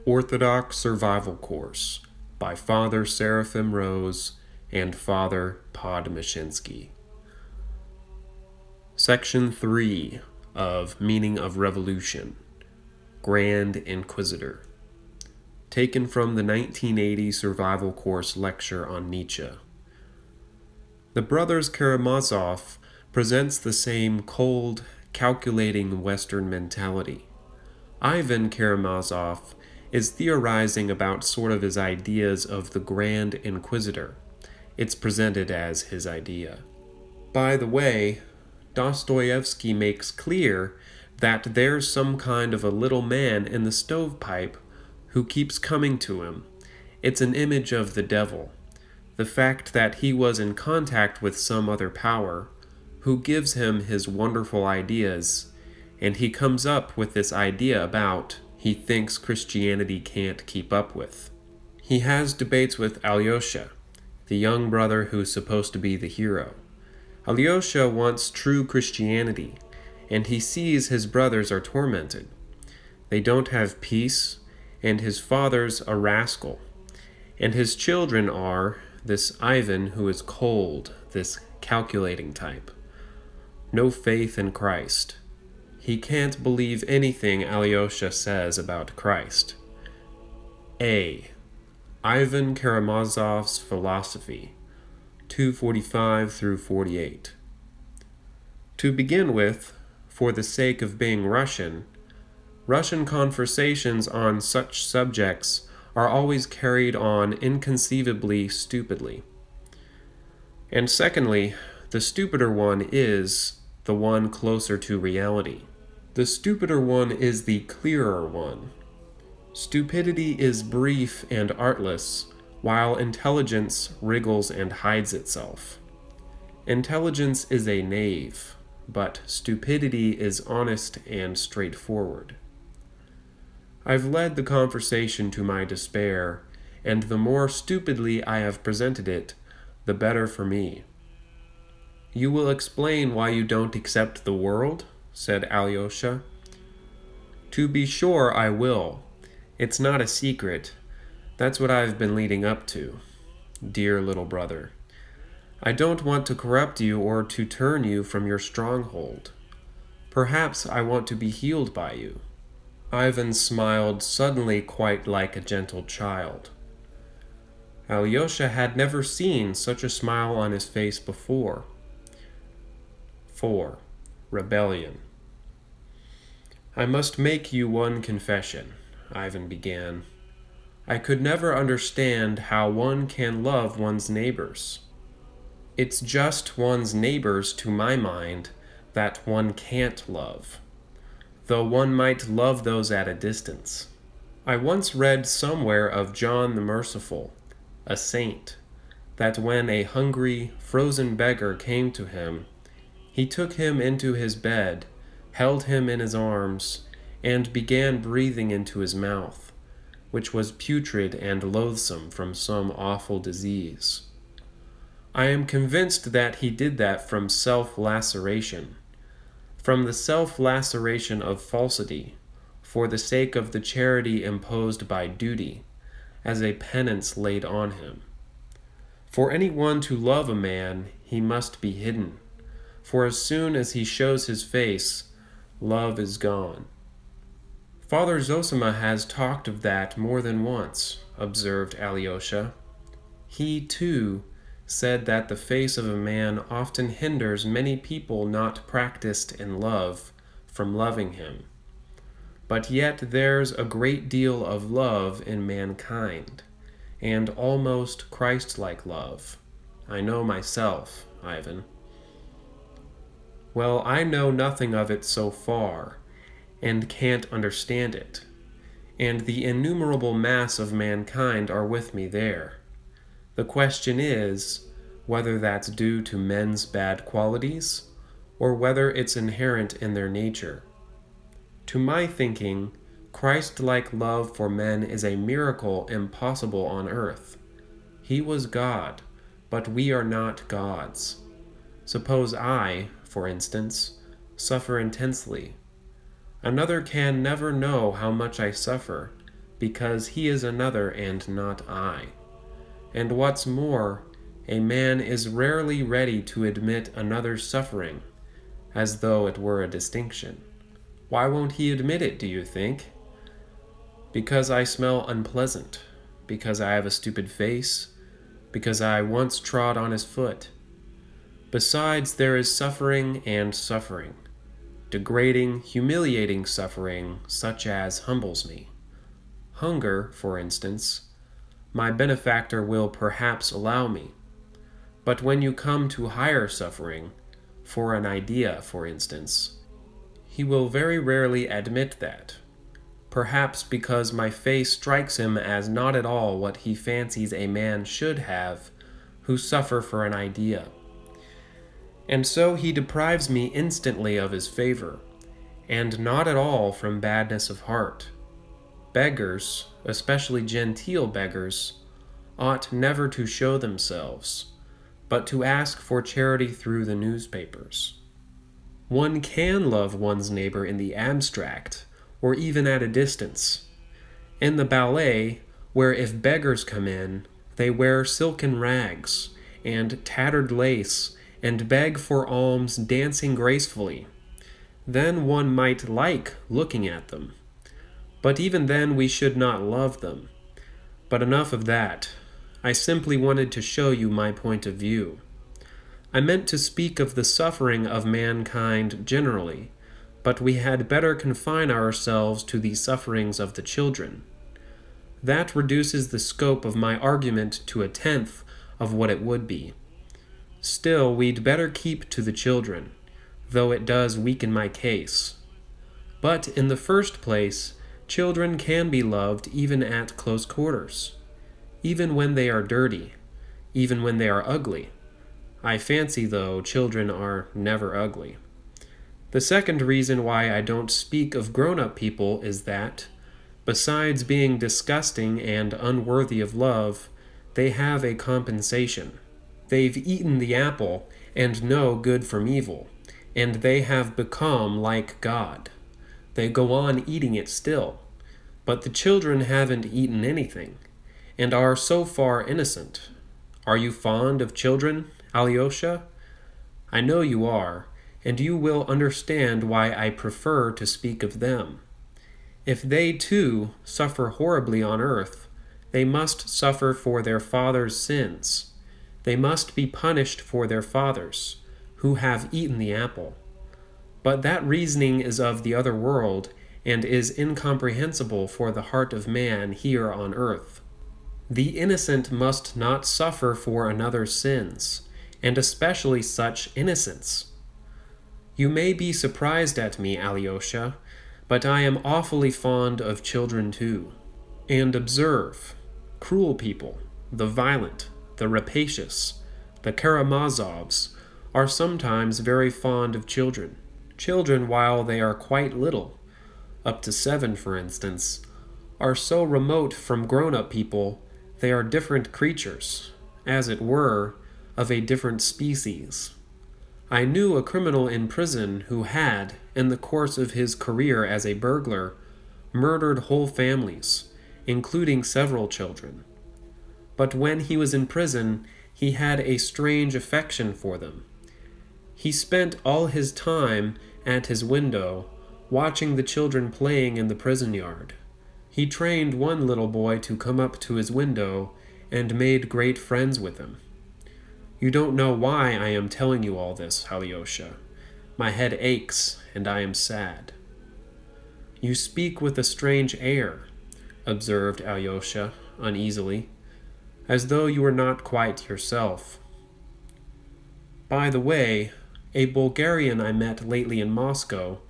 Orthodox Survival Course by Father Seraphim and Father Podmoshensky. Section 3 of Meaning of Revolution, Grand Inquisitor. Taken from the 1980 Survival Course lecture on Nietzsche. The brothers Karamazov presents the same cold, calculating Western mentality. Ivan Karamazov is theorizing about sort of his ideas of the Grand Inquisitor. It's presented as his idea. By the way, Dostoevsky makes clear that there's some kind of a little man in the stovepipe who keeps coming to him. It's an image of the devil, the fact that he was in contact with some other power who gives him his wonderful ideas, and he comes up with this idea about he thinks Christianity can't keep up with. He has debates with Alyosha, the young brother who's supposed to be the hero. Alyosha wants true Christianity, and he sees his brothers are tormented. They don't have peace, and his father's a rascal. And his children are this Ivan who is cold, this calculating type. No faith in Christ. He can't believe anything Alyosha says about Christ. A. Ivan Karamazov's Philosophy, 245 through 48. To begin with, for the sake of being Russian conversations on such subjects are always carried on inconceivably stupidly. And secondly, the stupider one is the one closer to reality. The stupider one is the clearer one. Stupidity is brief and artless, while intelligence wriggles and hides itself. Intelligence is a knave, but stupidity is honest and straightforward. I've led the conversation to my despair, and the more stupidly I have presented it, the better for me. You will explain why you don't accept the world? Said Alyosha. To be sure I will. It's not a secret. That's what I've been leading up to. Dear little brother, I don't want to corrupt you or to turn you from your stronghold. Perhaps I want to be healed by you. Ivan smiled suddenly quite like a gentle child. Alyosha had never seen such a smile on his face before. 4. Rebellion. I must make you one confession, Ivan began. I could never understand how one can love one's neighbors. It's just one's neighbors, to my mind, that one can't love, though one might love those at a distance. I once read somewhere of John the Merciful, a saint, that when a hungry, frozen beggar came to him, he took him into his bed, held him in his arms, and began breathing into his mouth, which was putrid and loathsome from some awful disease. I am convinced that he did that from self-laceration, from the self-laceration of falsity, for the sake of the charity imposed by duty, as a penance laid on him. For anyone to love a man, he must be hidden, for as soon as he shows his face, love is gone. Father Zosima has talked of that more than once, observed Alyosha. He, too, said that the face of a man often hinders many people not practiced in love from loving him. But yet there's a great deal of love in mankind, and almost Christ-like love. I know myself, Ivan. Well, I know nothing of it so far, and can't understand it, and the innumerable mass of mankind are with me there. The question is, whether that's due to men's bad qualities, or whether it's inherent in their nature. To my thinking, Christ-like love for men is a miracle impossible on earth. He was God, but we are not gods. Suppose I, for instance, suffer intensely. Another can never know how much I suffer, because he is another and not I. And what's more, a man is rarely ready to admit another's suffering, as though it were a distinction. Why won't he admit it, do you think? Because I smell unpleasant, because I have a stupid face, because I once trod on his foot. Besides, there is suffering and suffering, degrading, humiliating suffering such as humbles me. Hunger, for instance, my benefactor will perhaps allow me. But when you come to higher suffering, for an idea, for instance, he will very rarely admit that, perhaps because my face strikes him as not at all what he fancies a man should have who suffer for an idea. And so he deprives me instantly of his favor, and not at all from badness of heart. Beggars, especially genteel beggars, ought never to show themselves, but to ask for charity through the newspapers. One can love one's neighbor in the abstract, or even at a distance. In the ballet, where if beggars come in, they wear silken rags and tattered lace and beg for alms dancing gracefully, then one might like looking at them. But even then we should not love them. But enough of that. I simply wanted to show you my point of view. I meant to speak of the suffering of mankind generally, but we had better confine ourselves to the sufferings of the children. That reduces the scope of my argument to a tenth of what it would be. Still, we'd better keep to the children, though it does weaken my case. But in the first place, children can be loved even at close quarters, even when they are dirty, even when they are ugly. I fancy, though, children are never ugly. The second reason why I don't speak of grown-up people is that, besides being disgusting and unworthy of love, they have a compensation. They've eaten the apple and know good from evil, and they have become like God. They go on eating it still, but the children haven't eaten anything, and are so far innocent. Are you fond of children, Alyosha? I know you are, and you will understand why I prefer to speak of them. If they, too, suffer horribly on earth, they must suffer for their fathers' sins. They must be punished for their fathers, who have eaten the apple. But that reasoning is of the other world, and is incomprehensible for the heart of man here on earth. The innocent must not suffer for another's sins, and especially such innocence. You may be surprised at me, Alyosha, but I am awfully fond of children too. And observe, cruel people, the violent, the rapacious, the Karamazovs, are sometimes very fond of children. Children, while they are quite little, up to 7 for instance, are so remote from grown-up people they are different creatures, as it were, of a different species. I knew a criminal in prison who had, in the course of his career as a burglar, murdered whole families, including several children. But when he was in prison, he had a strange affection for them. He spent all his time at his window, watching the children playing in the prison yard. He trained one little boy to come up to his window and made great friends with him. You don't know why I am telling you all this, Alyosha. My head aches, and I am sad. You speak with a strange air, observed Alyosha uneasily, as though you were not quite yourself. By the way, a Bulgarian I met lately in Moscow,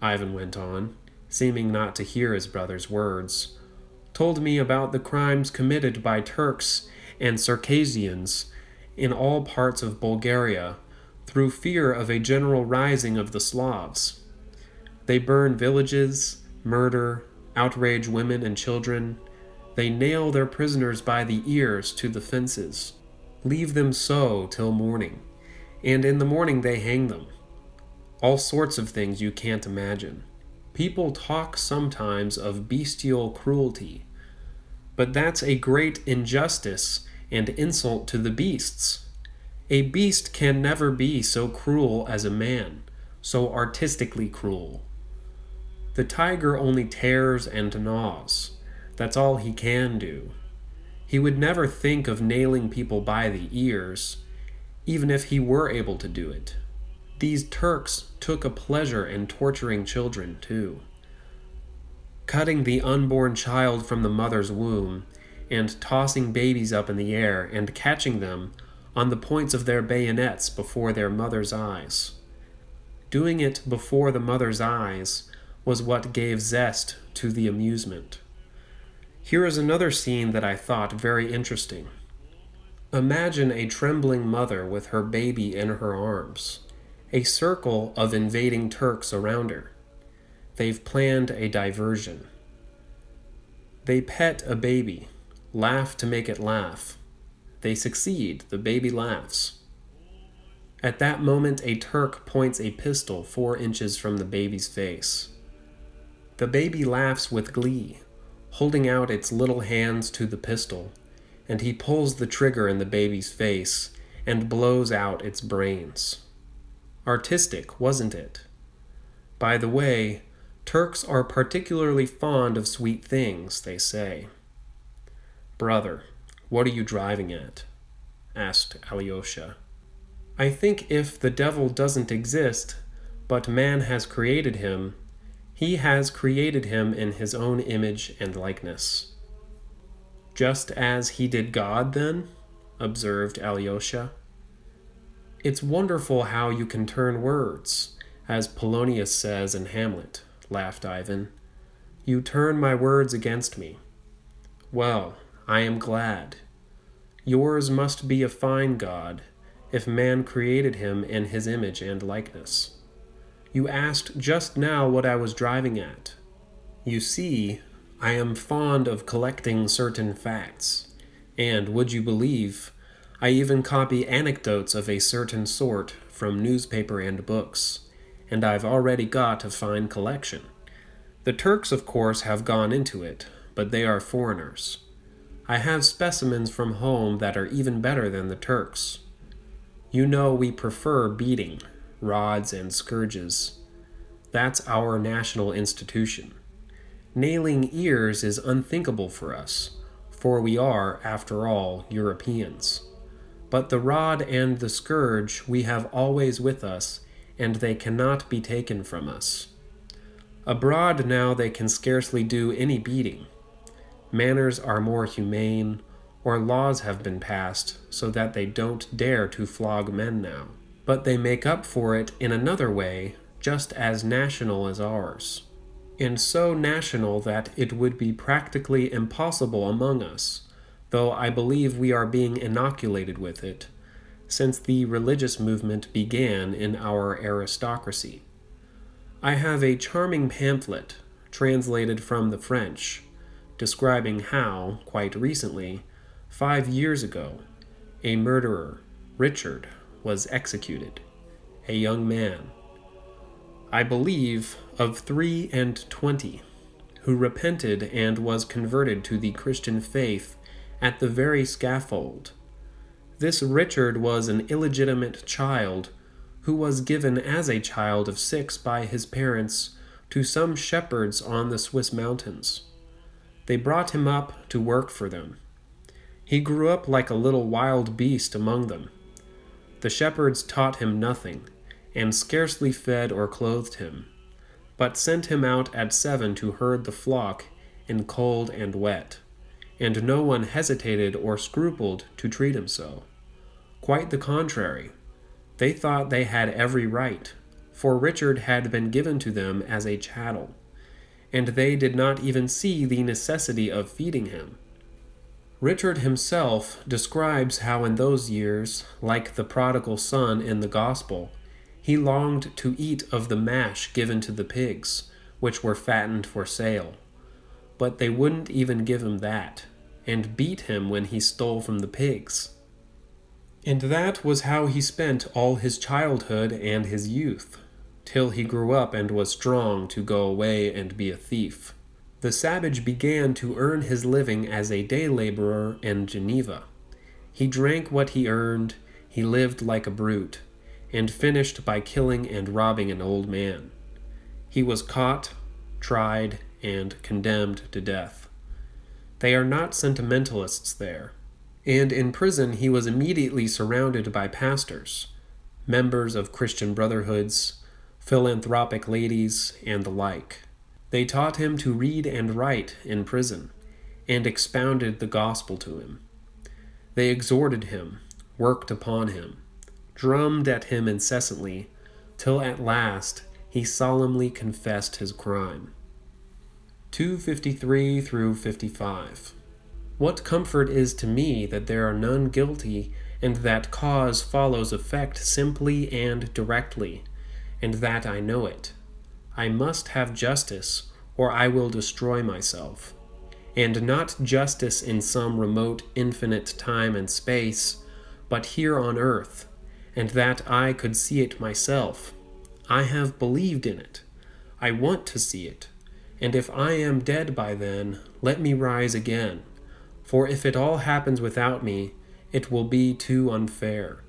Ivan went on, seeming not to hear his brother's words, told me about the crimes committed by Turks and Circassians in all parts of Bulgaria through fear of a general rising of the Slavs. They burn villages, murder, outrage women and children. They nail their prisoners by the ears to the fences, leave them so till morning, and in the morning they hang them. All sorts of things you can't imagine. People talk sometimes of bestial cruelty, but that's a great injustice and insult to the beasts. A beast can never be so cruel as a man, so artistically cruel. The tiger only tears and gnaws. That's all he can do. He would never think of nailing people by the ears, even if he were able to do it. These Turks took a pleasure in torturing children, too. Cutting the unborn child from the mother's womb, and tossing babies up in the air and catching them on the points of their bayonets before their mother's eyes. Doing it before the mother's eyes was what gave zest to the amusement. Here is another scene that I thought very interesting. Imagine a trembling mother with her baby in her arms, a circle of invading Turks around her. They've planned a diversion. They pet a baby, laugh to make it laugh. They succeed, the baby laughs. At that moment, a Turk points a pistol 4 inches from the baby's face. The baby laughs with glee, holding out its little hands to the pistol, and he pulls the trigger in the baby's face and blows out its brains. Artistic, wasn't it? By the way, Turks are particularly fond of sweet things, they say. "Brother, what are you driving at?" asked Alyosha. "I think if the devil doesn't exist, but man has created him, he has created him in his own image and likeness." "Just as he did God, then?" observed Alyosha. "It's wonderful how you can turn words, as Polonius says in Hamlet," laughed Ivan. "You turn my words against me. Well, I am glad. Yours must be a fine God, if man created him in his image and likeness. You asked just now what I was driving at. You see, I am fond of collecting certain facts, and, would you believe, I even copy anecdotes of a certain sort from newspaper and books, and I've already got a fine collection. The Turks, of course, have gone into it, but they are foreigners. I have specimens from home that are even better than the Turks. You know we prefer beating, rods and scourges. That's our national institution. Nailing ears is unthinkable for us, for we are, after all, Europeans. But the rod and the scourge we have always with us, and they cannot be taken from us. Abroad now they can scarcely do any beating. Manners are more humane, or laws have been passed so that they don't dare to flog men now. But they make up for it in another way, just as national as ours. And so national that it would be practically impossible among us, though I believe we are being inoculated with it, since the religious movement began in our aristocracy. I have a charming pamphlet, translated from the French, describing how, quite recently, 5 years ago, a murderer, Richard, was executed, a young man, I believe, of 23, who repented and was converted to the Christian faith at the very scaffold. This Richard was an illegitimate child who was given as a child of 6 by his parents to some shepherds on the Swiss mountains. They brought him up to work for them. He grew up like a little wild beast among them. The shepherds taught him nothing, and scarcely fed or clothed him, but sent him out at 7 to herd the flock in cold and wet, and no one hesitated or scrupled to treat him so. Quite the contrary. They thought they had every right, for Richard had been given to them as a chattel, and they did not even see the necessity of feeding him. Richard himself describes how in those years, like the prodigal son in the Gospel, he longed to eat of the mash given to the pigs, which were fattened for sale. But they wouldn't even give him that, and beat him when he stole from the pigs. And that was how he spent all his childhood and his youth, till he grew up and was strong to go away and be a thief. The savage began to earn his living as a day laborer in Geneva. He drank what he earned, he lived like a brute, and finished by killing and robbing an old man. He was caught, tried, and condemned to death. They are not sentimentalists there. And in prison he was immediately surrounded by pastors, members of Christian brotherhoods, philanthropic ladies, and the like. They taught him to read and write in prison, and expounded the gospel to him. They exhorted him, worked upon him, drummed at him incessantly, till at last he solemnly confessed his crime. 253 through 55. What comfort is to me that there are none guilty, and that cause follows effect simply and directly, and that I know it. I must have justice, or I will destroy myself. And not justice in some remote infinite time and space, but here on earth, and that I could see it myself. I have believed in it. I want to see it. And if I am dead by then, let me rise again. For if it all happens without me, it will be too unfair.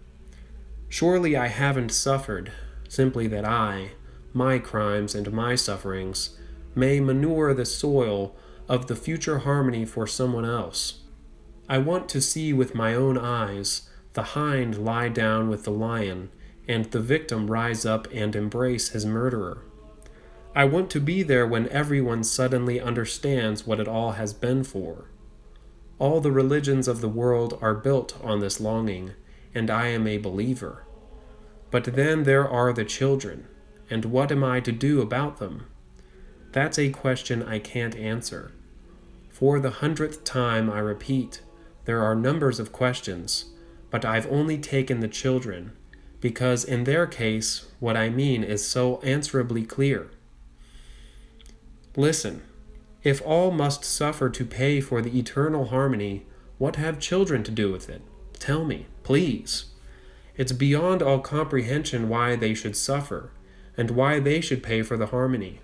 Surely I haven't suffered, simply that I, my crimes and my sufferings, may manure the soil of the future harmony for someone else. I want to see with my own eyes the hind lie down with the lion, and the victim rise up and embrace his murderer. I want to be there when everyone suddenly understands what it all has been for. All the religions of the world are built on this longing, and I am a believer. But then there are the children, and what am I to do about them? That's a question I can't answer. For the 100th time I repeat, there are numbers of questions, but I've only taken the children, because in their case, what I mean is so answerably clear. Listen, if all must suffer to pay for the eternal harmony, what have children to do with it? Tell me, please. It's beyond all comprehension why they should suffer, and why they should pay for the harmony.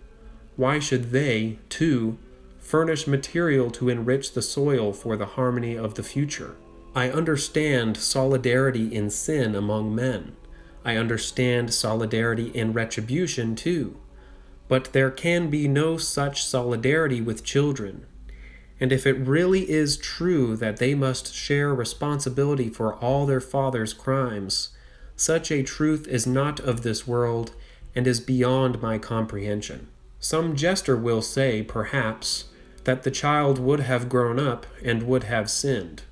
Why should they, too, furnish material to enrich the soil for the harmony of the future? I understand solidarity in sin among men. I understand solidarity in retribution, too. But there can be no such solidarity with children. And if it really is true that they must share responsibility for all their father's crimes, such a truth is not of this world and is beyond my comprehension. Some jester will say, perhaps, that the child would have grown up and would have sinned.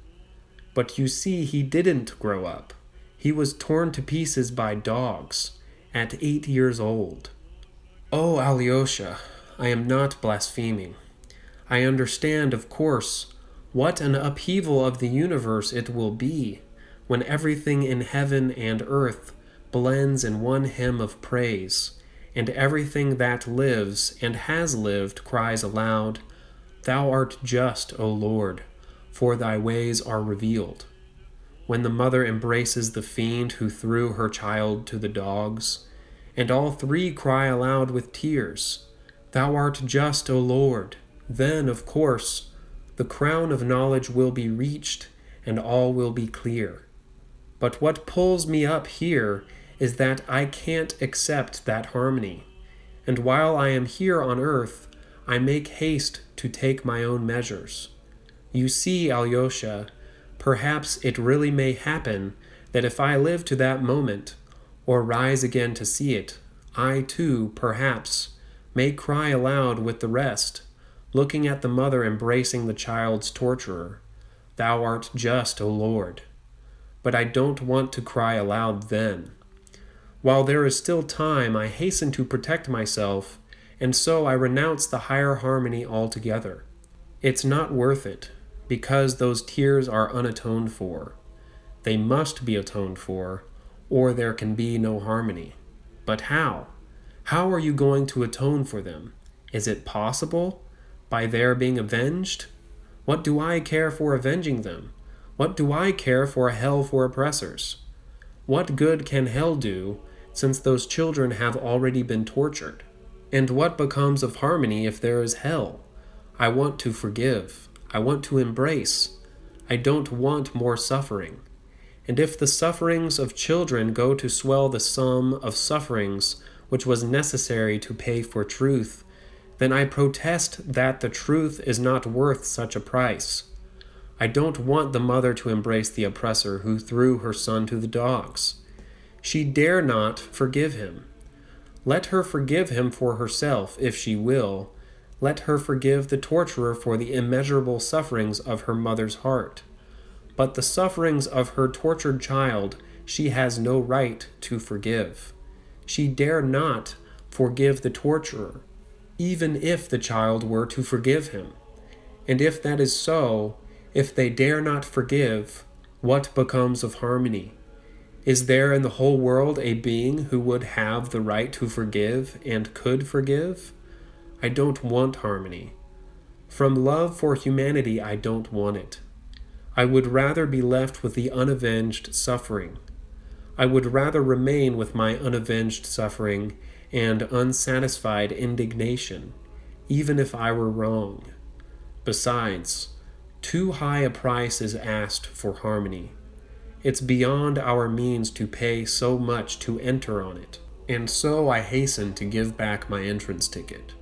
But you see, he didn't grow up. He was torn to pieces by dogs at 8 years old. Oh, Alyosha, I am not blaspheming. I understand, of course, what an upheaval of the universe it will be when everything in heaven and earth blends in one hymn of praise, and everything that lives and has lived cries aloud, Thou art just, O Lord, for thy ways are revealed. When the mother embraces the fiend who threw her child to the dogs, and all three cry aloud with tears, Thou art just, O Lord, then, of course, the crown of knowledge will be reached, and all will be clear. But what pulls me up here is that I can't accept that harmony, and while I am here on earth, I make haste to take my own measures. You see, Alyosha, perhaps it really may happen that if I live to that moment, or rise again to see it, I too, perhaps, may cry aloud with the rest, looking at the mother embracing the child's torturer, Thou art just, O Lord. But I don't want to cry aloud then. While there is still time, I hasten to protect myself, and so I renounce the higher harmony altogether. It's not worth it, because those tears are unatoned for. They must be atoned for, or there can be no harmony. But how? How are you going to atone for them? Is it possible? By their being avenged? What do I care for avenging them? What do I care for a hell for oppressors? What good can hell do, since those children have already been tortured? And what becomes of harmony if there is hell? I want to forgive. I want to embrace. I don't want more suffering. And if the sufferings of children go to swell the sum of sufferings which was necessary to pay for truth, then I protest that the truth is not worth such a price. I don't want the mother to embrace the oppressor who threw her son to the dogs. She dare not forgive him. Let her forgive him for herself, if she will. Let her forgive the torturer for the immeasurable sufferings of her mother's heart. But the sufferings of her tortured child she has no right to forgive. She dare not forgive the torturer, even if the child were to forgive him. And if that is so, if they dare not forgive, what becomes of harmony? Is there in the whole world a being who would have the right to forgive and could forgive? I don't want harmony. From love for humanity, I don't want it. I would rather be left with the unavenged suffering. I would rather remain with my unavenged suffering and unsatisfied indignation, even if I were wrong. Besides, too high a price is asked for harmony. It's beyond our means to pay so much to enter on it, and so I hasten to give back my entrance ticket.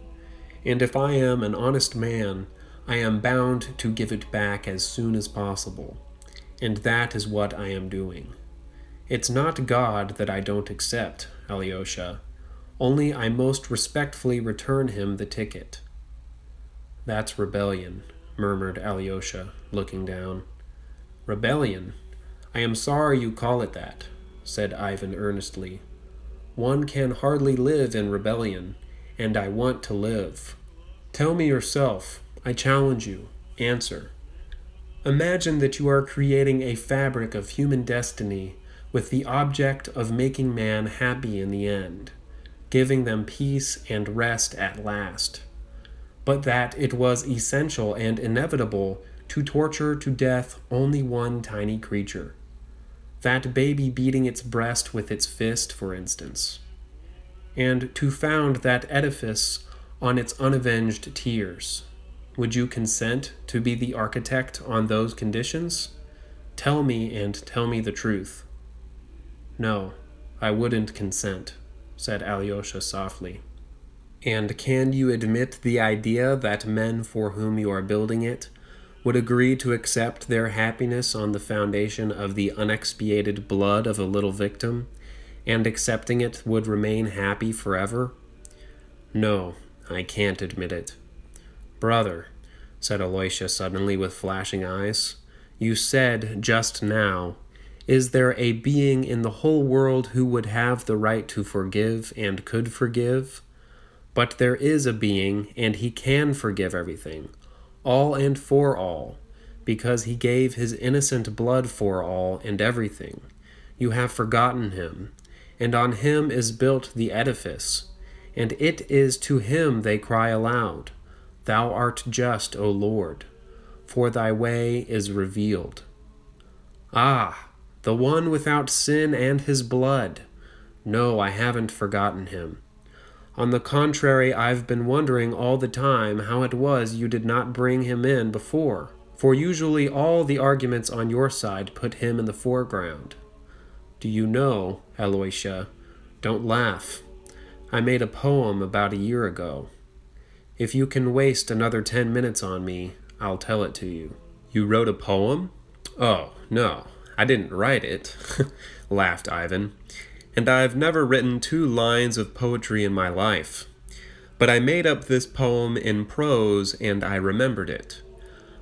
And if I am an honest man, I am bound to give it back as soon as possible, and that is what I am doing. It's not God that I don't accept, Alyosha, only I most respectfully return him the ticket. That's rebellion, murmured Alyosha, looking down. Rebellion? I am sorry you call it that, said Ivan earnestly. One can hardly live in rebellion, and I want to live. Tell me yourself, I challenge you, answer. Imagine that you are creating a fabric of human destiny with the object of making man happy in the end, giving them peace and rest at last, but that it was essential and inevitable to torture to death only one tiny creature. That baby beating its breast with its fist, for instance, and to found that edifice on its unavenged tears. Would you consent to be the architect on those conditions? Tell me, and tell me the truth. No, I wouldn't consent, said Alyosha softly. And can you admit the idea that men for whom you are building it would agree to accept their happiness on the foundation of the unexpiated blood of a little victim, and accepting it would remain happy forever? No, I can't admit it. Brother, said Alyosha suddenly with flashing eyes, you said just now, is there a being in the whole world who would have the right to forgive and could forgive? But there is a being, and he can forgive everything, all and for all, because he gave his innocent blood for all and everything. You have forgotten him, and on him is built the edifice, and it is to him they cry aloud, Thou art just, O Lord, for thy way is revealed. Ah, the one without sin and his blood. No, I haven't forgotten him. On the contrary, I've been wondering all the time how it was you did not bring him in before, for usually all the arguments on your side put him in the foreground. Do you know, Alyosha, don't laugh, I made a poem about a year ago. If you can waste another 10 minutes on me, I'll tell it to you. You wrote a poem? Oh, no, I didn't write it, laughed Ivan. And I've never written 2 lines of poetry in my life. But I made up this poem in prose, and I remembered it.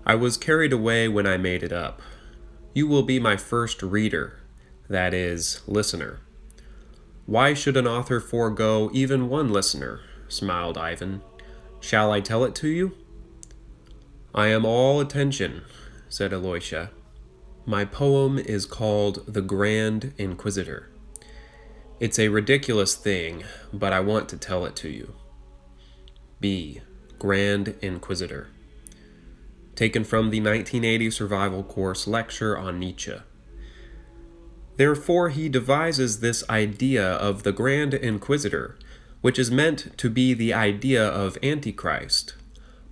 I was carried away when I made it up. You will be my first reader, that is, listener. Why should an author forego even one listener? Smiled Ivan. Shall I tell it to you? I am all attention, said Alyosha. My poem is called The Grand Inquisitor. It's a ridiculous thing, but I want to tell it to you. B. Grand Inquisitor. Taken from the 1980 Survival Course lecture on Nietzsche. Therefore he devises this idea of the Grand Inquisitor, which is meant to be the idea of Antichrist,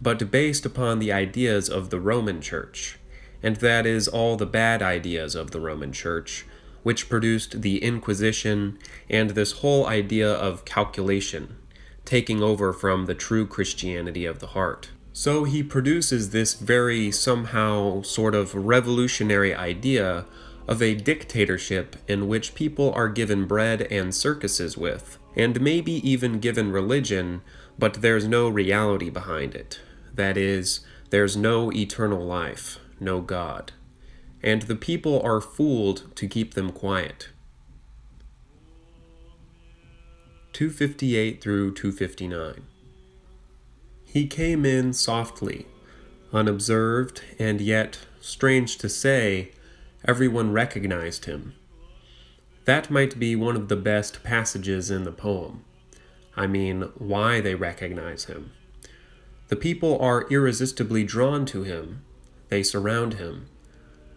but based upon the ideas of the Roman Church, and that is all the bad ideas of the Roman Church, which produced the Inquisition and this whole idea of calculation, taking over from the true Christianity of the heart. So he produces this very somehow sort of revolutionary idea of a dictatorship in which people are given bread and circuses with, and maybe even given religion, but there's no reality behind it. That is, there's no eternal life, no God. And the people are fooled to keep them quiet. 258 through 259. He came in softly, unobserved, and yet, strange to say, everyone recognized him. That might be one of the best passages in the poem. I mean, why they recognize him. The people are irresistibly drawn to him. They surround him.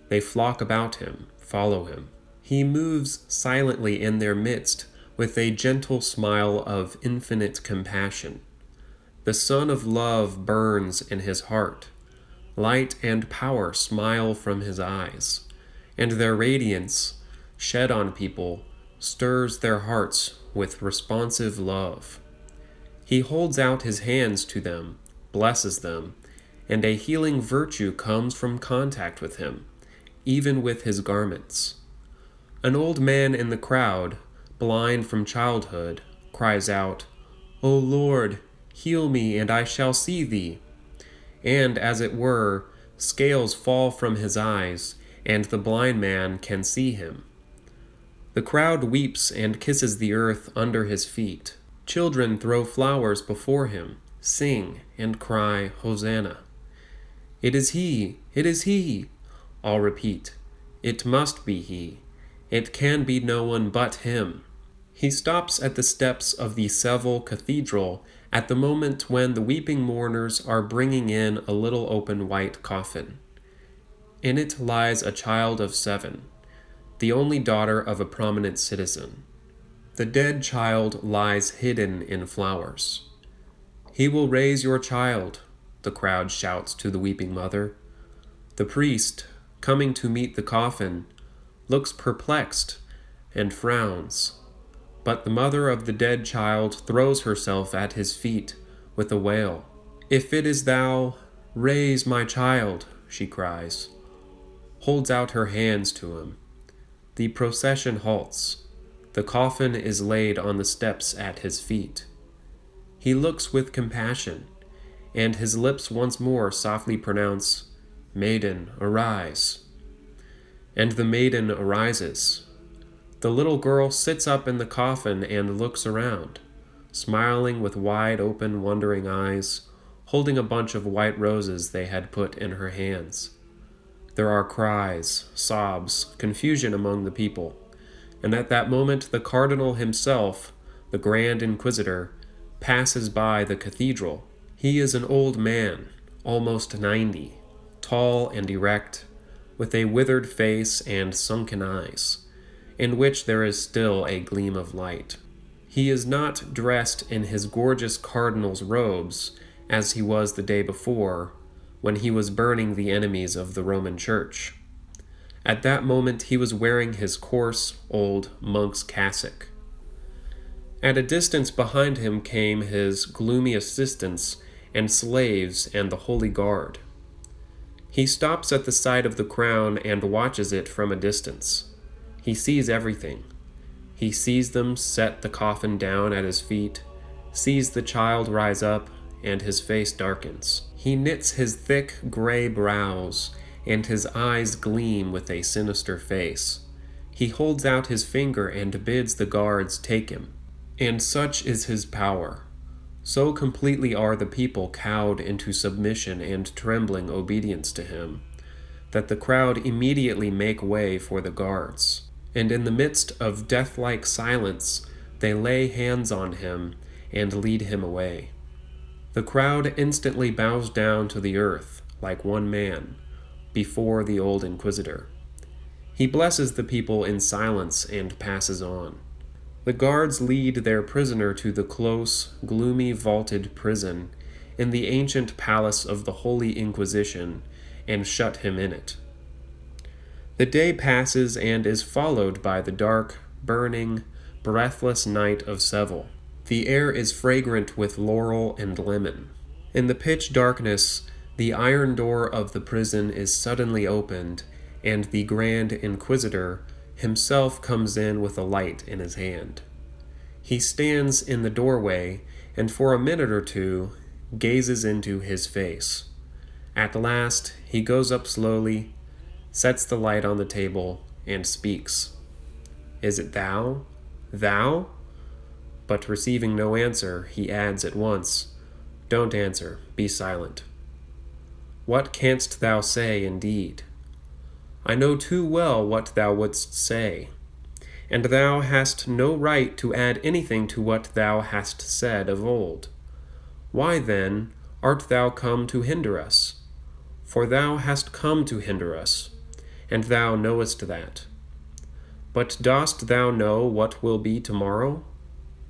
They flock about him, follow him. He moves silently in their midst with a gentle smile of infinite compassion. The sun of love burns in his heart. Light and power smile from his eyes, and their radiance, shed on people, stirs their hearts with responsive love. He holds out his hands to them, blesses them, and a healing virtue comes from contact with him, even with his garments. An old man in the crowd, blind from childhood, cries out, "O Lord, heal me, and I shall see thee." And, as it were, scales fall from his eyes, and the blind man can see him. The crowd weeps and kisses the earth under his feet. Children throw flowers before him, sing, and cry, "Hosanna." "It is he! It is he!" All repeat, "It must be he. It can be no one but him." He stops at the steps of the Seville Cathedral at the moment when the weeping mourners are bringing in a little open white coffin. In it lies a child of 7, the only daughter of a prominent citizen. The dead child lies hidden in flowers. "He will raise your child," the crowd shouts to the weeping mother. The priest, coming to meet the coffin, looks perplexed and frowns, but the mother of the dead child throws herself at his feet with a wail. "If it is thou, raise my child," she cries, holds out her hands to him. The procession halts. The coffin is laid on the steps at his feet. He looks with compassion, and his lips once more softly pronounce, "Maiden, arise." And the maiden arises. The little girl sits up in the coffin and looks around, smiling with wide-open, wondering eyes, holding a bunch of white roses they had put in her hands. There are cries, sobs, confusion among the people, and at that moment the cardinal himself, the Grand Inquisitor, passes by the cathedral. He is an old man, almost 90, tall and erect, with a withered face and sunken eyes, in which there is still a gleam of light. He is not dressed in his gorgeous cardinal's robes, as he was the day before, when he was burning the enemies of the Roman Church. At that moment he was wearing his coarse, old monk's cassock. At a distance behind him came his gloomy assistants and slaves and the Holy Guard. He stops at the side of the crown and watches it from a distance. He sees everything. He sees them set the coffin down at his feet, sees the child rise up, and his face darkens. He knits his thick gray brows, and his eyes gleam with a sinister face. He holds out his finger and bids the guards take him. And such is his power. So completely are the people cowed into submission and trembling obedience to him, that the crowd immediately make way for the guards. And in the midst of death-like silence, they lay hands on him and lead him away. The crowd instantly bows down to the earth, like one man, before the old Inquisitor. He blesses the people in silence and passes on. The guards lead their prisoner to the close, gloomy, vaulted prison in the ancient palace of the Holy Inquisition and shut him in it. The day passes and is followed by the dark, burning, breathless night of Seville. The air is fragrant with laurel and lemon. In the pitch darkness, the iron door of the prison is suddenly opened, and the Grand Inquisitor himself comes in with a light in his hand. He stands in the doorway, and for a minute or two gazes into his face. At last, he goes up slowly, sets the light on the table, and speaks. "Is it thou? Thou?" But receiving no answer, he adds at once, "Don't answer, be silent." "What canst thou say indeed? I know too well what thou wouldst say, and thou hast no right to add anything to what thou hast said of old. Why, then, art thou come to hinder us? For thou hast come to hinder us, and thou knowest that. But dost thou know what will be tomorrow?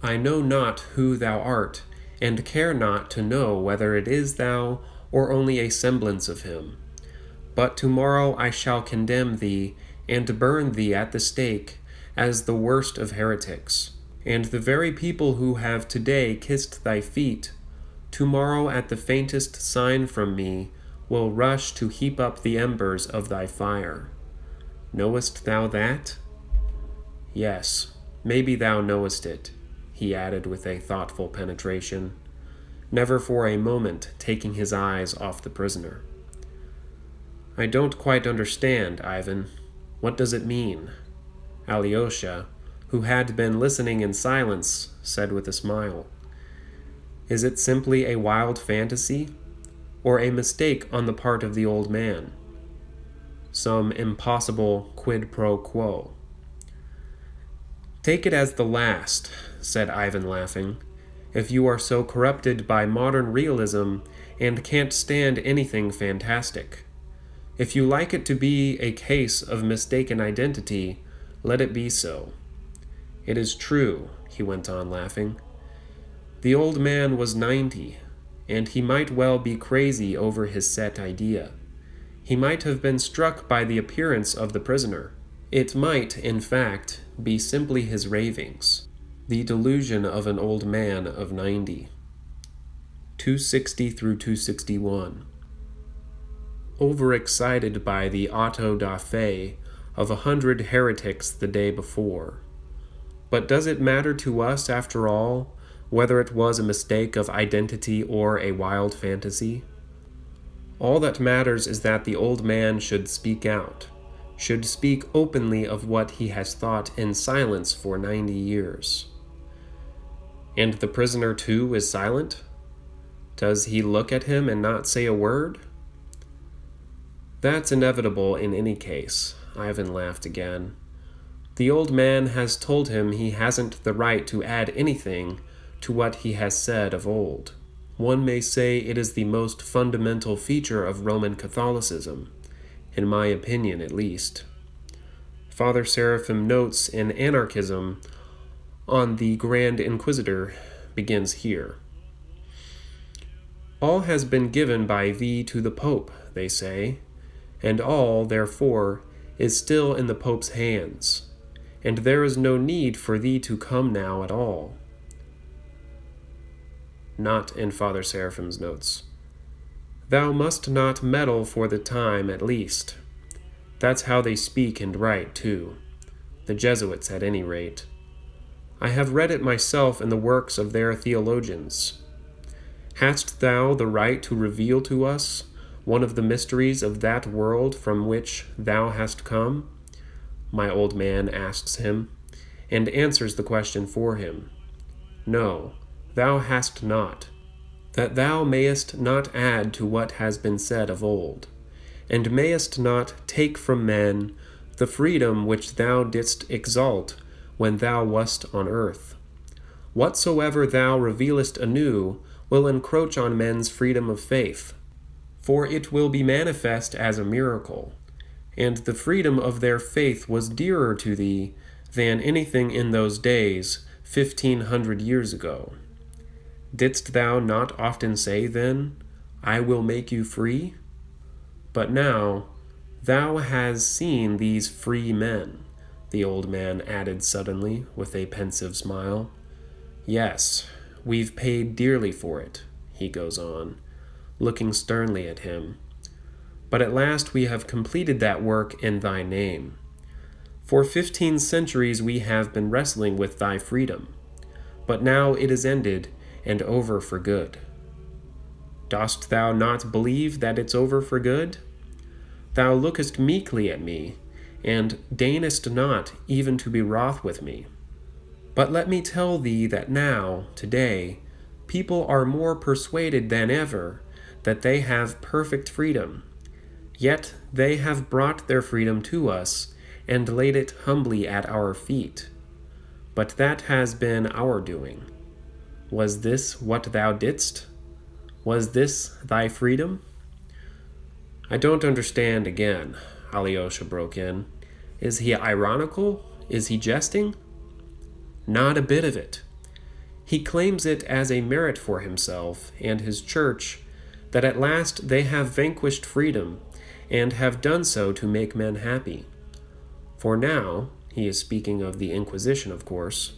I know not who thou art, and care not to know whether it is thou or only a semblance of him. But tomorrow I shall condemn thee, and burn thee at the stake, as the worst of heretics. And the very people who have today kissed thy feet, tomorrow at the faintest sign from me, will rush to heap up the embers of thy fire. Knowest thou that? Yes, maybe thou knowest it," he added with a thoughtful penetration, never for a moment taking his eyes off the prisoner. "I don't quite understand, Ivan. What does it mean?" Alyosha, who had been listening in silence, said with a smile. "Is it simply a wild fantasy, or a mistake on the part of the old man? Some impossible quid pro quo?" "Take it as the last," said Ivan, laughing, "if you are so corrupted by modern realism and can't stand anything fantastic. If you like it to be a case of mistaken identity, let it be so. It is true," he went on, laughing. "The old man was 90, and he might well be crazy over his set idea. He might have been struck by the appearance of the prisoner. It might, in fact, be simply his ravings. The delusion of an old man of 90. 260 through 261. Overexcited by the auto da fe of 100 heretics the day before. But does it matter to us, after all, whether it was a mistake of identity or a wild fantasy? All that matters is that the old man should speak out, should speak openly of what he has thought in silence for 90 years. And the prisoner, too, is silent? Does he look at him and not say a word? That's inevitable in any case, Ivan laughed again. The old man has told him he hasn't the right to add anything to what he has said of old. One may say it is the most fundamental feature of Roman Catholicism, in my opinion at least. Father Seraphim notes in Anarchism on the Grand Inquisitor begins here. All has been given by thee to the Pope, they say, and all, therefore, is still in the Pope's hands, and there is no need for thee to come now at all. Not in Father Seraphim's notes. Thou must not meddle for the time, at least. That's how they speak and write, too. The Jesuits, at any rate. I have read it myself in the works of their theologians. Hast thou the right to reveal to us one of the mysteries of that world from which thou hast come? My old man asks him, and answers the question for him. No, thou hast not, that thou mayest not add to what has been said of old, and mayest not take from men the freedom which thou didst exalt when thou wast on earth. Whatsoever thou revealest anew will encroach on men's freedom of faith, for it will be manifest as a miracle, and the freedom of their faith was dearer to thee than anything in those days 1,500 years ago. Didst thou not often say then, I will make you free? But now thou hast seen these free men, the old man added suddenly with a pensive smile. Yes, we've paid dearly for it, he goes on, looking sternly at him. But at last we have completed that work in thy name. For 15 centuries we have been wrestling with thy freedom, but now it is ended and over for good. Dost thou not believe that it's over for good? Thou lookest meekly at me, and deignest not even to be wroth with me. But let me tell thee that now, today, people are more persuaded than ever that they have perfect freedom. Yet they have brought their freedom to us and laid it humbly at our feet. But that has been our doing. Was this what thou didst? Was this thy freedom? I don't understand again, Alyosha broke in. Is he ironical? Is he jesting? Not a bit of it. He claims it as a merit for himself and his church that at last they have vanquished freedom and have done so to make men happy. For now, he is speaking of the Inquisition, of course,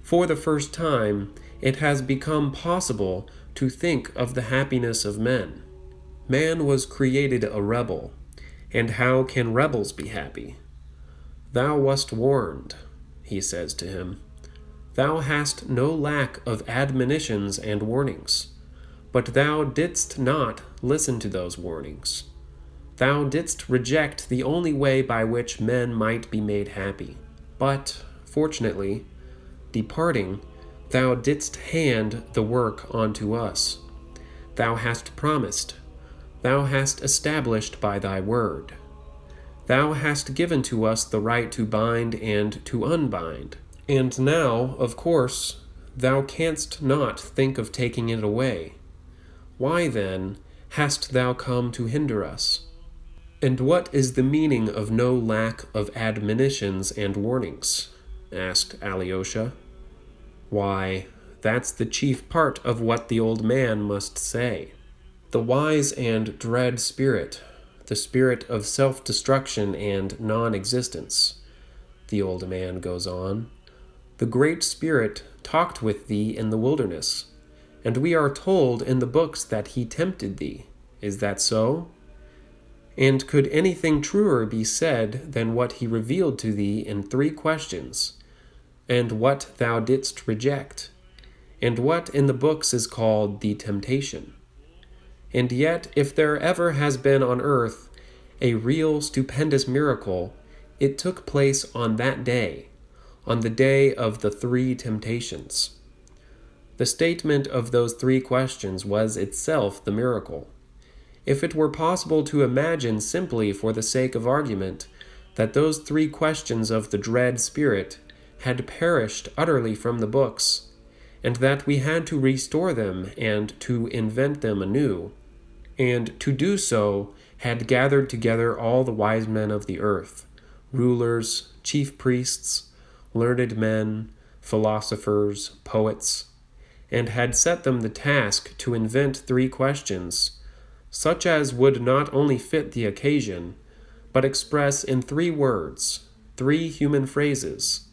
for the first time, it has become possible to think of the happiness of men. Man was created a rebel, and how can rebels be happy? Thou wast warned, he says to him. Thou hast no lack of admonitions and warnings, but thou didst not listen to those warnings. Thou didst reject the only way by which men might be made happy. But, fortunately, departing, thou didst hand the work unto us. Thou hast promised. Thou hast established by thy word. Thou hast given to us the right to bind and to unbind. And now, of course, thou canst not think of taking it away. Why, then, hast thou come to hinder us? And what is the meaning of no lack of admonitions and warnings? Asked Alyosha. Why, that's the chief part of what the old man must say. The wise and dread spirit, the spirit of self-destruction and non-existence, the old man goes on. The great spirit talked with thee in the wilderness, and we are told in the books that he tempted thee. Is that so? And could anything truer be said than what he revealed to thee in 3 questions, and what thou didst reject, and what in the books is called the temptation? And yet, if there ever has been on earth a real stupendous miracle, it took place on that day, on the day of the 3 temptations. The statement of those 3 questions was itself the miracle. If it were possible to imagine simply for the sake of argument that those 3 questions of the dread spirit had perished utterly from the books, and that we had to restore them and to invent them anew, and to do so had gathered together all the wise men of the earth, rulers, chief priests, learned men, philosophers, poets, and had set them the task to invent 3 questions, such as would not only fit the occasion, but express in 3 words, 3 human phrases,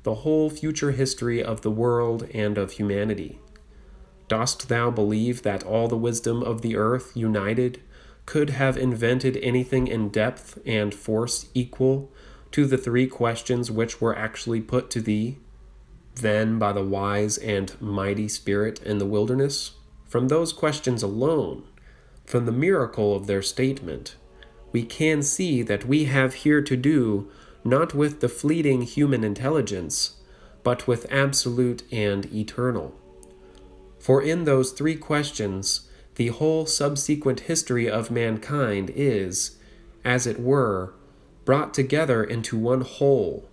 the whole future history of the world and of humanity. Dost thou believe that all the wisdom of the earth united could have invented anything in depth and force equal to the 3 questions which were actually put to thee, then by the wise and mighty spirit in the wilderness? From those questions alone, from the miracle of their statement, we can see that we have here to do not with the fleeting human intelligence, but with absolute and eternal. For in those 3 questions, the whole subsequent history of mankind is, as it were, brought together into one whole,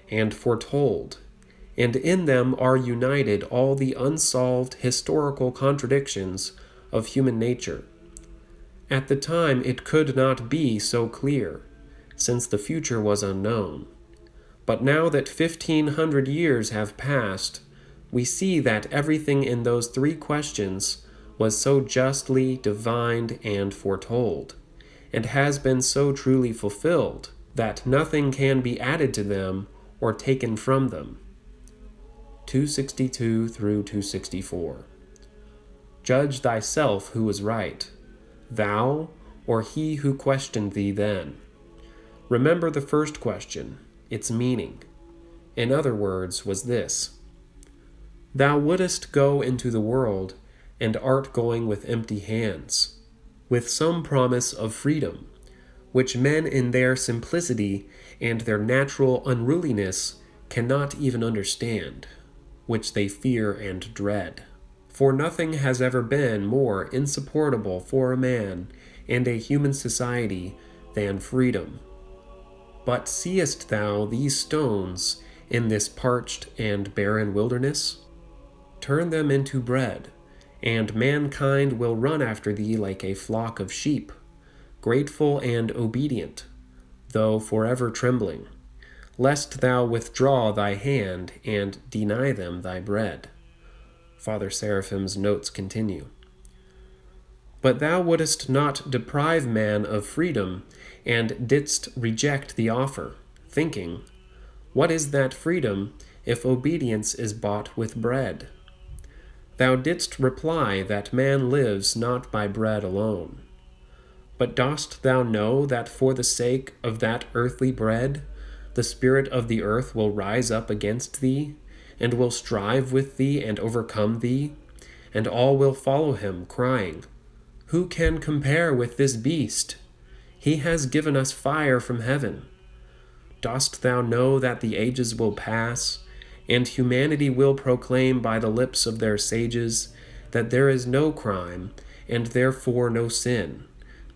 and foretold, and in them are united all the unsolved historical contradictions of human nature. At the time it could not be so clear, since the future was unknown. But now that 1,500 years have passed, we see that everything in those three questions was so justly divined and foretold, and has been so truly fulfilled, that nothing can be added to them or taken from them. 262 through 264. Judge thyself who was right, thou or he who questioned thee then. Remember the first question, its meaning. In other words, was this: Thou wouldest go into the world, and art going with empty hands, with some promise of freedom, which men in their simplicity and their natural unruliness cannot even understand, which they fear and dread. For nothing has ever been more insupportable for a man and a human society than freedom. But seest thou these stones in this parched and barren wilderness? Turn them into bread, and mankind will run after thee like a flock of sheep, grateful and obedient, though forever trembling, lest thou withdraw thy hand and deny them thy bread. Father Seraphim's notes continue. But thou wouldest not deprive man of freedom, and didst reject the offer, thinking, What is that freedom if obedience is bought with bread? Thou didst reply that man lives not by bread alone. But dost thou know that for the sake of that earthly bread, the spirit of the earth will rise up against thee, and will strive with thee and overcome thee, and all will follow him, crying, Who can compare with this beast? He has given us fire from heaven. Dost thou know that the ages will pass, and humanity will proclaim by the lips of their sages that there is no crime, and therefore no sin.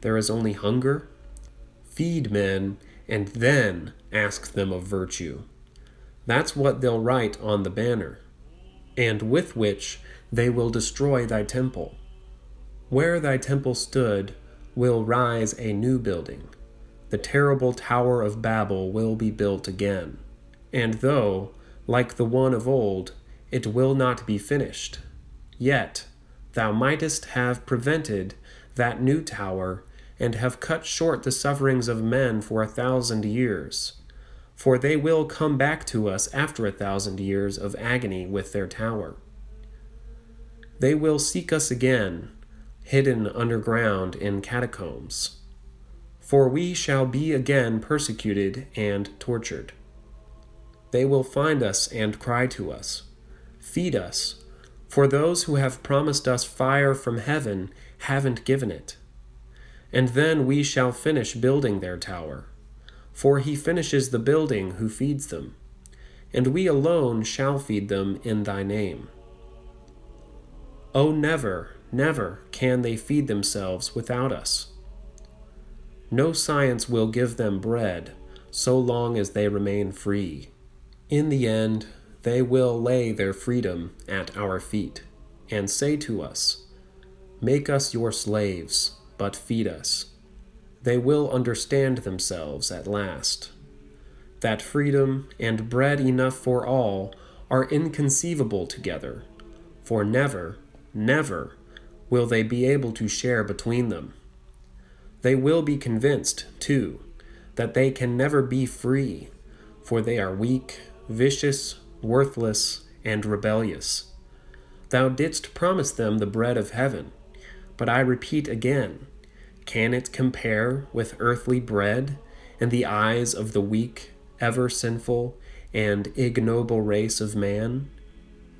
There is only hunger? Feed men, and then ask them of virtue. That's what they'll write on the banner, and with which they will destroy thy temple. Where thy temple stood will rise a new building. The terrible Tower of Babel will be built again. And though, like the one of old, it will not be finished, yet thou mightest have prevented that new tower, and have cut short the sufferings of men for 1,000 years. For they will come back to us after 1,000 years of agony with their tower. They will seek us again, hidden underground in catacombs. For we shall be again persecuted and tortured. They will find us and cry to us, Feed us, for those who have promised us fire from heaven haven't given it. And then we shall finish building their tower, for he finishes the building who feeds them, and we alone shall feed them in thy name. Oh, never, never can they feed themselves without us. No science will give them bread so long as they remain free. In the end, they will lay their freedom at our feet and say to us, Make us your slaves, but feed us. They will understand themselves at last. That freedom and bread enough for all are inconceivable together, for never, never will they be able to share between them. They will be convinced, too, that they can never be free, for they are weak, vicious, worthless, and rebellious. Thou didst promise them the bread of heaven, but I repeat again, can it compare with earthly bread in the eyes of the weak, ever sinful, and ignoble race of man?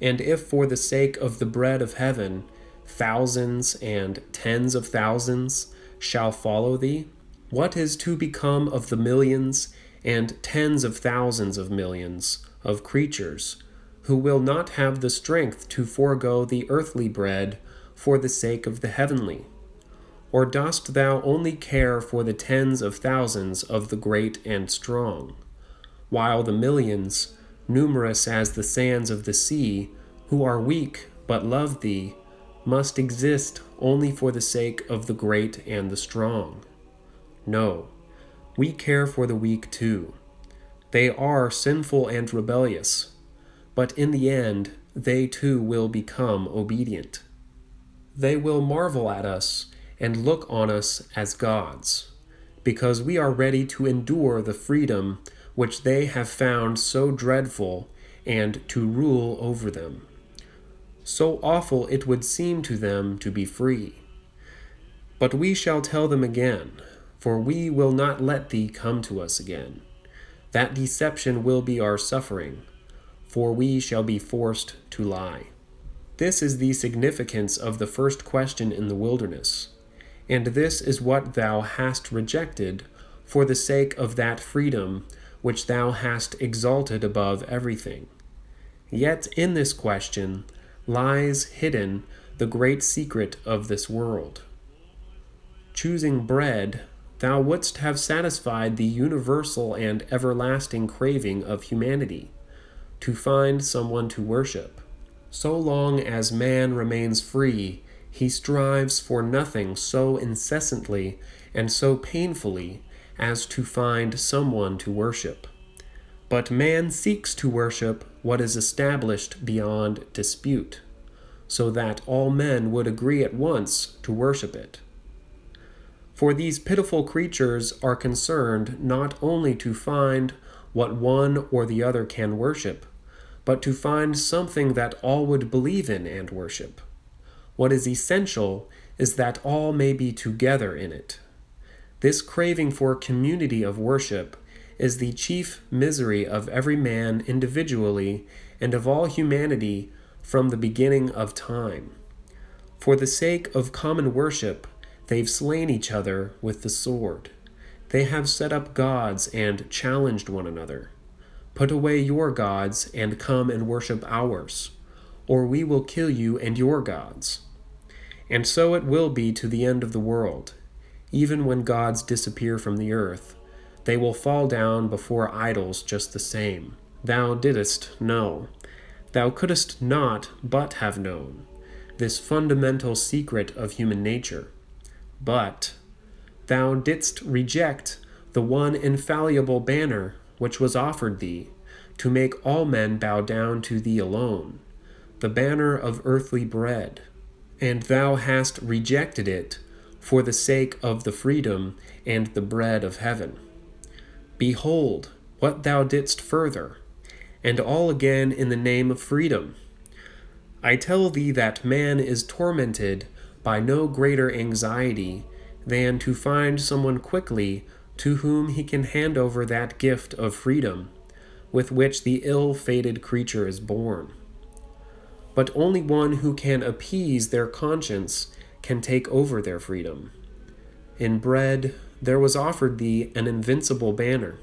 And if for the sake of the bread of heaven, thousands and tens of thousands shall follow thee, what is to become of the millions and tens of thousands of millions of creatures who will not have the strength to forego the earthly bread for the sake of the heavenly? Or dost thou only care for the tens of thousands of the great and strong, while the millions, numerous as the sands of the sea, who are weak but love thee, must exist only for the sake of the great and the strong? No, We care for the weak too. They are sinful and rebellious, but in the end, they too will become obedient. They will marvel at us and look on us as gods, because we are ready to endure the freedom which they have found so dreadful and to rule over them. So awful it would seem to them to be free. But we shall tell them again, for we will not let thee come to us again. That deception will be our suffering, for we shall be forced to lie. This is the significance of the first question in the wilderness, and this is what thou hast rejected for the sake of that freedom which thou hast exalted above everything. Yet in this question lies hidden the great secret of this world. Choosing bread, thou wouldst have satisfied the universal and everlasting craving of humanity, to find someone to worship. So long as man remains free, he strives for nothing so incessantly and so painfully as to find someone to worship. But man seeks to worship what is established beyond dispute, so that all men would agree at once to worship it. For these pitiful creatures are concerned not only to find what one or the other can worship, but to find something that all would believe in and worship. What is essential is that all may be together in it. This craving for community of worship is the chief misery of every man individually and of all humanity from the beginning of time. For the sake of common worship, they've slain each other with the sword. They have set up gods and challenged one another. Put away your gods and come and worship ours, or we will kill you and your gods. And so it will be to the end of the world. Even when gods disappear from the earth, they will fall down before idols just the same. Thou didst know. Thou couldst not but have known this fundamental secret of human nature. But thou didst reject the one infallible banner which was offered thee, to make all men bow down to thee alone, the banner of earthly bread. And thou hast rejected it for the sake of the freedom and the bread of heaven. Behold what thou didst further, and all again in the name of freedom. I tell thee that man is tormented by no greater anxiety than to find someone quickly to whom he can hand over that gift of freedom with which the ill-fated creature is born. But only one who can appease their conscience can take over their freedom. In bread there was offered thee an invincible banner.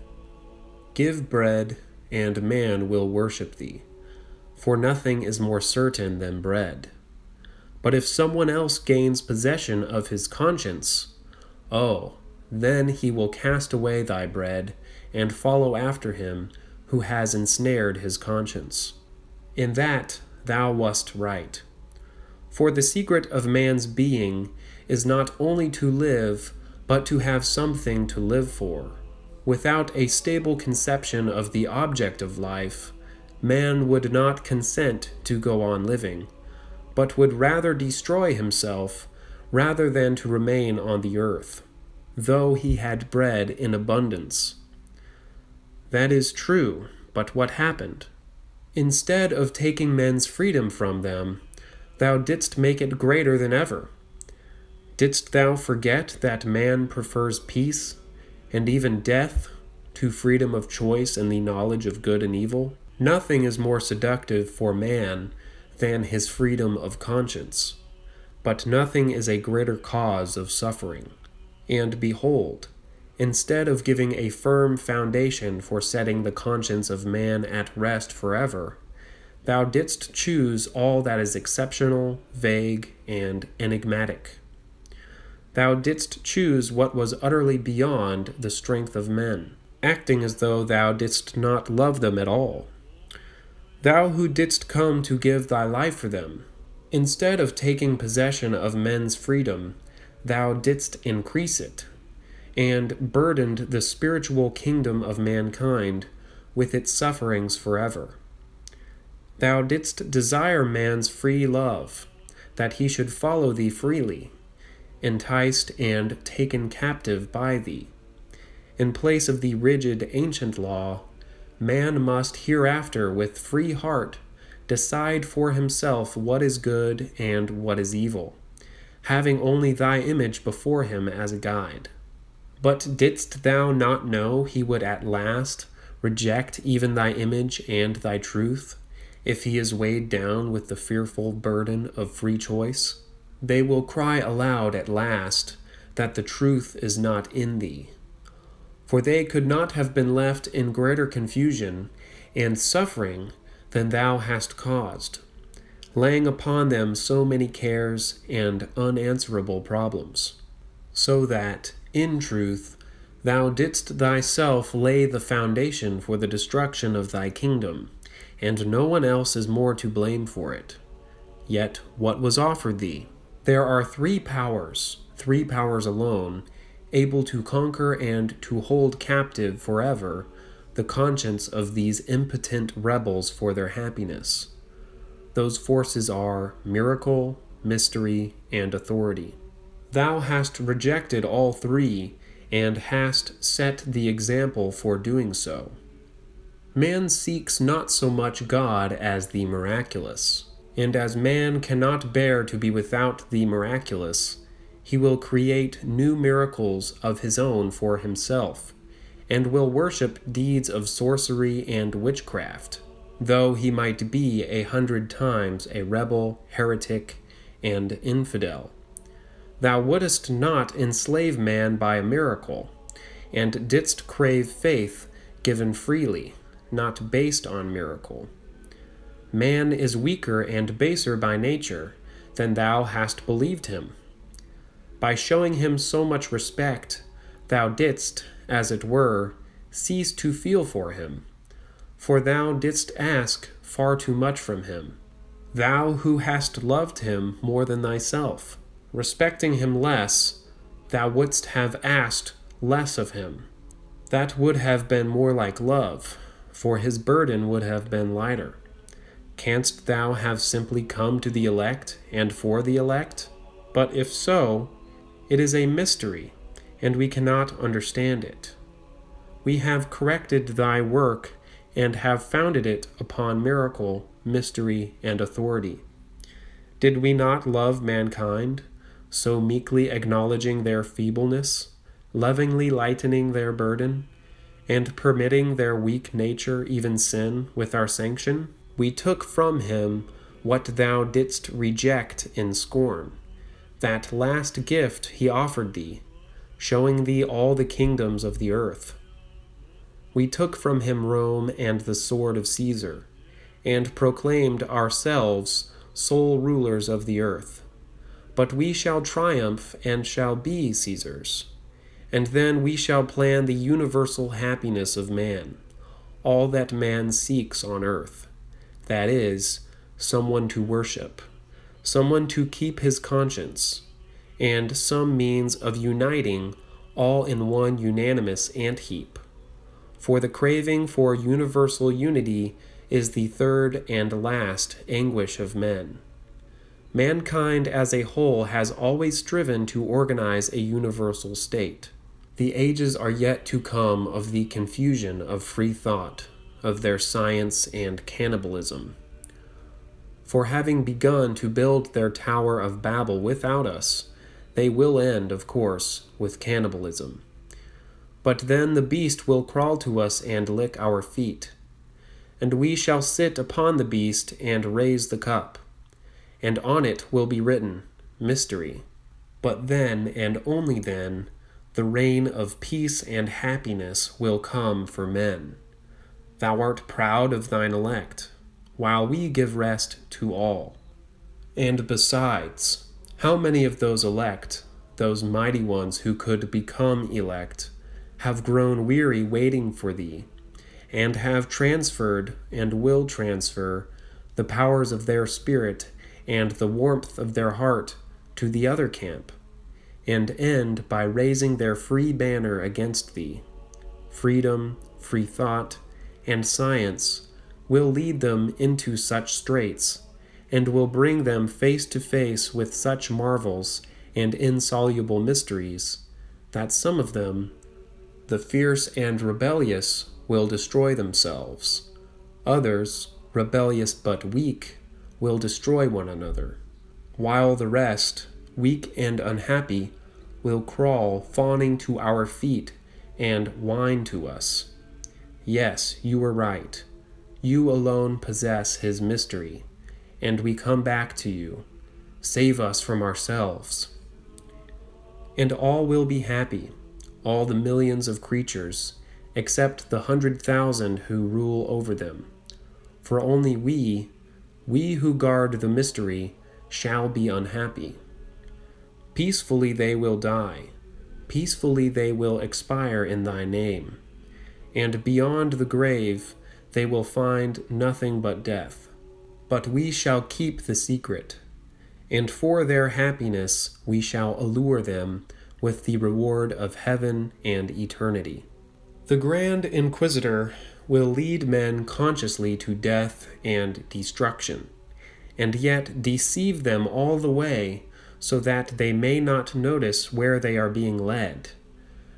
Give bread, and man will worship thee, for nothing is more certain than bread. But if someone else gains possession of his conscience, then he will cast away thy bread and follow after him who has ensnared his conscience. In that thou wast right. For the secret of man's being is not only to live, but to have something to live for. Without a stable conception of the object of life, man would not consent to go on living, but would rather destroy himself rather than to remain on the earth, though he had bread in abundance. That is true, but what happened? Instead of taking men's freedom from them, thou didst make it greater than ever. Didst thou forget that man prefers peace, and even death, to freedom of choice and the knowledge of good and evil? Nothing is more seductive for man than his freedom of conscience, but nothing is a greater cause of suffering. And behold, instead of giving a firm foundation for setting the conscience of man at rest forever, thou didst choose all that is exceptional, vague, and enigmatic. Thou didst choose what was utterly beyond the strength of men, acting as though thou didst not love them at all. Thou who didst come to give thy life for them, instead of taking possession of men's freedom, thou didst increase it, and burdened the spiritual kingdom of mankind with its sufferings forever. Thou didst desire man's free love, that he should follow thee freely, enticed and taken captive by thee. In place of the rigid ancient law, man must hereafter with free heart decide for himself what is good and what is evil, having only thy image before him as a guide. But didst thou not know he would at last reject even thy image and thy truth, if he is weighed down with the fearful burden of free choice? They will cry aloud at last that the truth is not in thee. For they could not have been left in greater confusion and suffering than thou hast caused, laying upon them so many cares and unanswerable problems, so that, in truth, thou didst thyself lay the foundation for the destruction of thy kingdom, and no one else is more to blame for it. Yet what was offered thee? There are three powers alone, able to conquer and to hold captive forever the conscience of these impotent rebels for their happiness. Those forces are miracle, mystery, and authority. Thou hast rejected all three, and hast set the example for doing so. Man seeks not so much God as the miraculous, and as man cannot bear to be without the miraculous, he will create new miracles of his own for himself, and will worship deeds of sorcery and witchcraft, though he might be 100 times a rebel, heretic, and infidel. Thou wouldest not enslave man by a miracle, and didst crave faith given freely, not based on miracle. Man is weaker and baser by nature than thou hast believed him. By showing him so much respect, thou didst, as it were, cease to feel for him, for thou didst ask far too much from him. Thou who hast loved him more than thyself, respecting him less, thou wouldst have asked less of him. That would have been more like love, for his burden would have been lighter. Canst thou have simply come to the elect and for the elect? But if so, it is a mystery, and we cannot understand it. We have corrected thy work and have founded it upon miracle, mystery, and authority. Did we not love mankind, so meekly acknowledging their feebleness, lovingly lightening their burden, and permitting their weak nature even sin with our sanction? We took from him what thou didst reject in scorn, that last gift he offered thee, showing thee all the kingdoms of the earth. We took from him Rome and the sword of Caesar, and proclaimed ourselves sole rulers of the earth. But we shall triumph and shall be Caesars, and then we shall plan the universal happiness of man, all that man seeks on earth, that is, someone to worship, someone to keep his conscience, and some means of uniting all in one unanimous ant-heap. For the craving for universal unity is the third and last anguish of men. Mankind as a whole has always striven to organize a universal state. The ages are yet to come of the confusion of free thought, of their science and cannibalism. For having begun to build their Tower of Babel without us, they will end, of course, with cannibalism. But then the beast will crawl to us and lick our feet, and we shall sit upon the beast and raise the cup, and on it will be written, Mystery. But then, and only then, the reign of peace and happiness will come for men. Thou art proud of thine elect, while we give rest to all. And besides, how many of those elect, those mighty ones who could become elect, have grown weary waiting for thee, and have transferred and will transfer the powers of their spirit and the warmth of their heart to the other camp, and end by raising their free banner against thee. Freedom, free thought, and science will lead them into such straits, and will bring them face to face with such marvels and insoluble mysteries, that some of them, the fierce and rebellious, will destroy themselves. Others, rebellious but weak, will destroy one another, while the rest, weak and unhappy, will crawl fawning to our feet and whine to us. Yes, you were right. You alone possess his mystery, and we come back to you. Save us from ourselves. And all will be happy, all the millions of creatures, except the 100,000 who rule over them. For only we who guard the mystery, shall be unhappy. Peacefully they will die, peacefully they will expire in thy name, and beyond the grave they will find nothing but death. But we shall keep the secret, and for their happiness we shall allure them with the reward of heaven and eternity. The Grand Inquisitor will lead men consciously to death and destruction, and yet deceive them all the way so that they may not notice where they are being led,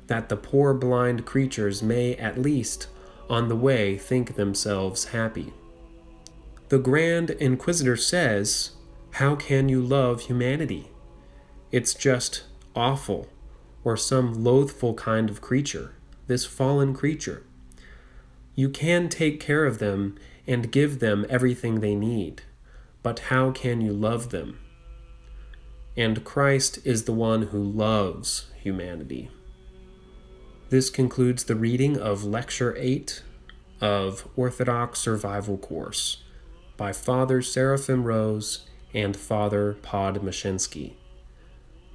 that the poor blind creatures may at least on the way think themselves happy. The Grand Inquisitor says, how can you love humanity? It's just awful, or some loathful kind of creature, this fallen creature. You can take care of them and give them everything they need, but how can you love them? And Christ is the one who loves humanity. This concludes the reading of Lecture 8 of Orthodox Survival Course by Father Seraphim Rose and Father Podmoshensky.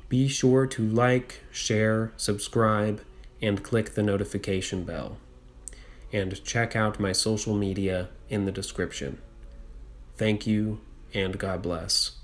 Be sure to like, share, subscribe, and click the notification bell. And check out my social media in the description. Thank you, and God bless.